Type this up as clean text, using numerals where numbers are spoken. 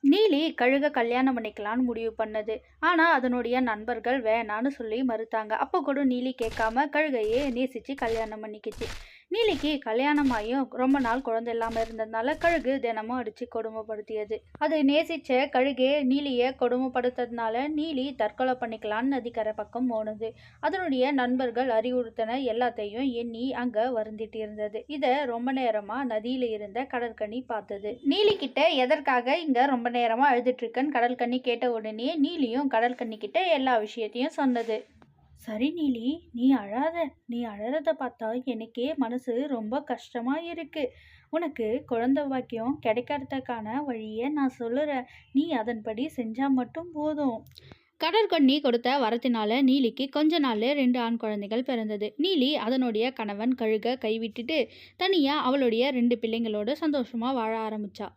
நீலி கழுக கல்யாணம் பண்ணிக்கலான்னு முடிவு பண்ணது. ஆனா அதனுடைய நண்பர்கள் வேணான்னு சொல்லி மறுத்தாங்க. அப்போ கூட நீலி கேட்காம கழுகையே நேசிச்சு கல்யாணம் பண்ணிக்கிச்சு. நீலிக்கு கல்யாணமாயும் ரொம்ப நாள் குழந்தை இல்லாம இருந்ததுனால கழுகு தினமும் அடிச்சு கொடுமைப்படுத்தியது. அது நேசிச்ச கழுகே நீலியை கொடுமைப்படுத்ததுனால நீலி தற்கொலை பண்ணிக்கலான்னு நதிக்கரை பக்கம் போனது. அதனுடைய நண்பர்கள் அறிவுறுத்தின எல்லாத்தையும் எண்ணி அங்க வருந்திட்டு இருந்தது. இத ரொம்ப நேரமா நதியில இருந்த கடற்கன்னி பார்த்தது. நீலி கிட்ட எதற்காக இங்க ரொம்ப நேரமா அழுதுட்டு இருக்கன்னு கடற்கன்னி கேட்ட உடனே நீலியும் கடற்கன்னி கிட்ட எல்லா விஷயத்தையும் சொன்னது. சரி நீலி, நீ அழாத. நீ அழறத பார்த்தா எனக்கே மனசு ரொம்ப கஷ்டமா இருக்கு. உனக்கு குழந்தை பாக்கியம் கிடைக்கிறதுக்கான வழியை நான் சொல்லுறேன். நீ அதன்படி செஞ்சா மட்டும் போதும். கடற்கன்னி கொடுத்த வரத்தினால நீலிக்கு கொஞ்ச நாள்ல 2 ஆண் குழந்தைகள் பிறந்தது. நீலி அதனுடைய கணவன் கழுக கைவிட்டுட்டு தனியா அவளுடைய 2 பிள்ளைங்களோட சந்தோஷமா வாழ ஆரம்பிச்சா.